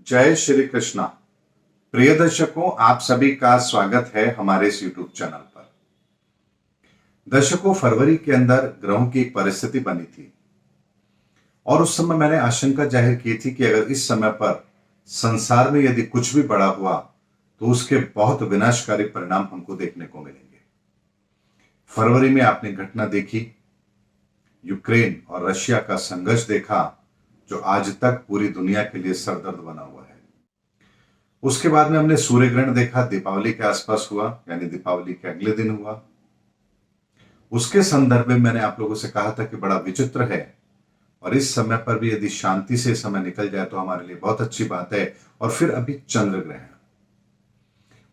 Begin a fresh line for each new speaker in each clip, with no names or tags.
जय श्री कृष्णा। प्रिय दर्शकों, आप सभी का स्वागत है हमारे इस यूट्यूब चैनल पर। दर्शकों, फरवरी के अंदर ग्रहों की एक परिस्थिति बनी थी और उस समय मैंने आशंका जाहिर की थी कि अगर इस समय पर संसार में यदि कुछ भी बड़ा हुआ तो उसके बहुत विनाशकारी परिणाम हमको देखने को मिलेंगे। फरवरी में आपने घटना देखी, यूक्रेन और रशिया का संघर्ष देखा, जो आज तक पूरी दुनिया के लिए सरदर्द बना हुआ है। उसके बाद में हमने सूर्य ग्रहण देखा, दीपावली के आसपास हुआ, यानी दीपावली के अगले दिन हुआ। उसके संदर्भ में मैंने आप लोगों से कहा था कि बड़ा विचित्र है और इस समय पर भी यदि शांति से समय निकल जाए तो हमारे लिए बहुत अच्छी बात है। और फिर अभी चंद्र ग्रहण,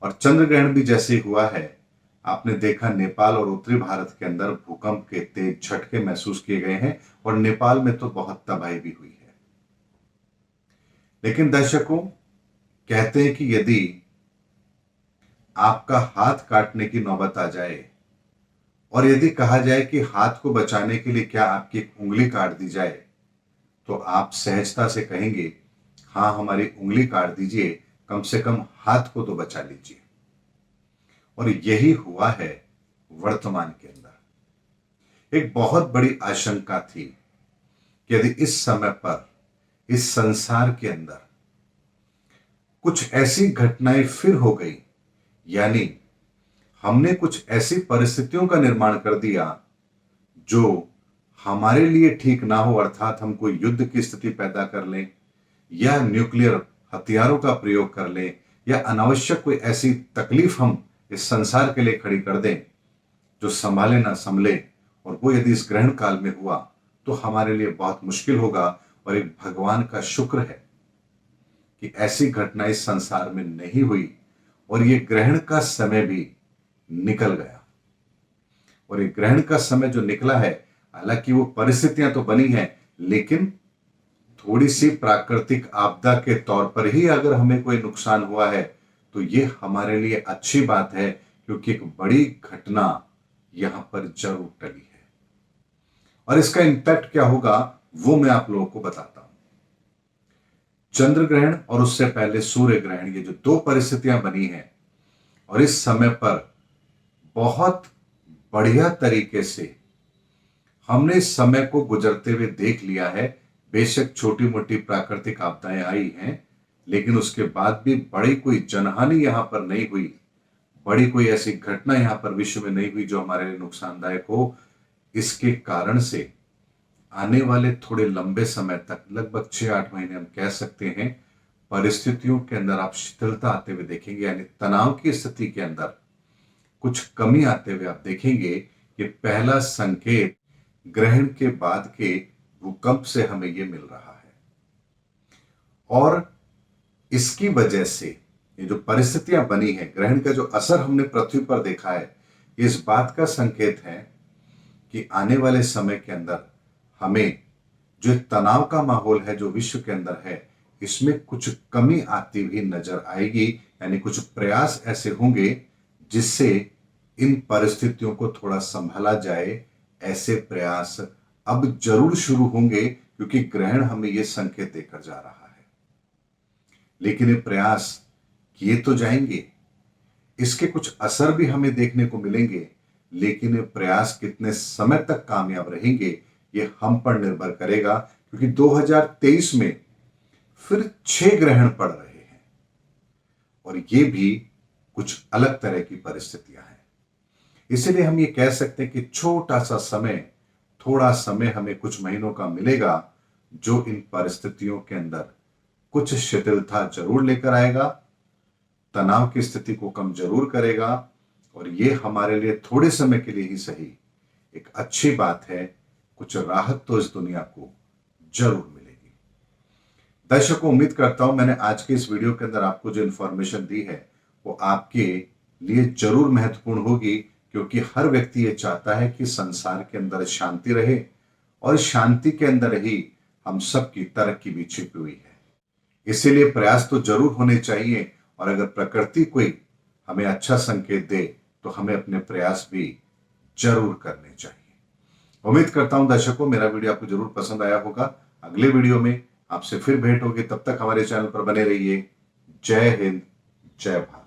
और चंद्र ग्रहण भी जैसे ही हुआ है, आपने देखा नेपाल और उत्तरी भारत के अंदर भूकंप के तेज झटके महसूस किए गए हैं और नेपाल में तो बहुत तबाही भी हुई है। लेकिन दर्शकों, कहते हैं कि यदि आपका हाथ काटने की नौबत आ जाए और यदि कहा जाए कि हाथ को बचाने के लिए क्या आपकी एक उंगली काट दी जाए, तो आप सहजता से कहेंगे, हाँ हमारी उंगली काट दीजिए, कम से कम हाथ को तो बचा लीजिए। और यही हुआ है वर्तमान के अंदर। एक बहुत बड़ी आशंका थी कि यदि इस समय पर इस संसार के अंदर कुछ ऐसी घटनाएं फिर हो गई, यानी हमने कुछ ऐसी परिस्थितियों का निर्माण कर दिया जो हमारे लिए ठीक ना हो, अर्थात हम कोई युद्ध की स्थिति पैदा कर लें या न्यूक्लियर हथियारों का प्रयोग कर लें या अनावश्यक कोई ऐसी तकलीफ हम इस संसार के लिए खड़ी कर दें जो संभाले ना संभले, और वो यदि इस ग्रहण काल में हुआ तो हमारे लिए बहुत मुश्किल होगा। और एक भगवान का शुक्र है कि ऐसी घटना इस संसार में नहीं हुई और ये ग्रहण का समय भी निकल गया। और ये ग्रहण का समय जो निकला है, हालांकि वो परिस्थितियां तो बनी हैं, लेकिन थोड़ी सी प्राकृतिक आपदा के तौर पर ही अगर हमें कोई नुकसान हुआ है तो ये हमारे लिए अच्छी बात है, क्योंकि एक बड़ी घटना यहां पर जरूर टली है। और इसका इंपैक्ट क्या होगा वो मैं आप लोगों को बताता हूं। चंद्र ग्रहण और उससे पहले सूर्य ग्रहण, ये जो दो परिस्थितियां बनी हैं, और इस समय पर बहुत बढ़िया तरीके से हमने इस समय को गुजरते हुए देख लिया है। बेशक छोटी मोटी प्राकृतिक आपदाएं आई हैं, लेकिन उसके बाद भी बड़ी कोई जनहानि यहां पर नहीं हुई, बड़ी कोई ऐसी घटना यहां पर विश्व में नहीं हुई जो हमारे लिए नुकसानदायक हो। इसके कारण से आने वाले थोड़े लंबे समय तक, लगभग 6-8 महीने हम कह सकते हैं, परिस्थितियों के अंदर आप शिथिलता आते हुए देखेंगे, यानी तनाव की स्थिति के अंदर कुछ कमी आते हुए आप देखेंगे। कि पहला संकेत ग्रहण के बाद के भूकंप से हमें यह मिल रहा है। और इसकी वजह से ये जो परिस्थितियां बनी हैं, ग्रहण का जो असर हमने पृथ्वी पर देखा है, इस बात का संकेत है कि आने वाले समय के अंदर हमें जो तनाव का माहौल है जो विश्व के अंदर है, इसमें कुछ कमी आती हुई नजर आएगी। यानी कुछ प्रयास ऐसे होंगे जिससे इन परिस्थितियों को थोड़ा संभाला जाए। ऐसे प्रयास अब जरूर शुरू होंगे, क्योंकि ग्रहण हमें यह संकेत देकर जा रहा है। लेकिन ये प्रयास किए तो जाएंगे, इसके कुछ असर भी हमें देखने को मिलेंगे, लेकिन ये प्रयास कितने समय तक कामयाब रहेंगे ये हम पर निर्भर करेगा। क्योंकि 2023 में फिर 6 ग्रहण पड़ रहे हैं और ये भी कुछ अलग तरह की परिस्थितियां हैं। इसलिए हम ये कह सकते हैं कि छोटा सा समय, थोड़ा समय हमें कुछ महीनों का मिलेगा, जो इन परिस्थितियों के अंदर कुछ शिथिलता जरूर लेकर आएगा, तनाव की स्थिति को कम जरूर करेगा, और ये हमारे लिए थोड़े समय के लिए ही सही एक अच्छी बात है। कुछ राहत तो इस दुनिया को जरूर मिलेगी। दर्शकों, उम्मीद करता हूं मैंने आज के इस वीडियो के अंदर आपको जो इंफॉर्मेशन दी है वो आपके लिए जरूर महत्वपूर्ण होगी, क्योंकि हर व्यक्ति ये चाहता है कि संसार के अंदर शांति रहे, और शांति के अंदर ही हम सबकी तरक्की भी छिपी हुई है। इसीलिए प्रयास तो जरूर होने चाहिए, और अगर प्रकृति कोई हमें अच्छा संकेत दे तो हमें अपने प्रयास भी जरूर करने चाहिए। उम्मीद करता हूं दर्शकों मेरा वीडियो आपको जरूर पसंद आया होगा। अगले वीडियो में आपसे फिर भेंट होगी, तब तक हमारे चैनल पर बने रहिए। जय हिंद, जय भारत।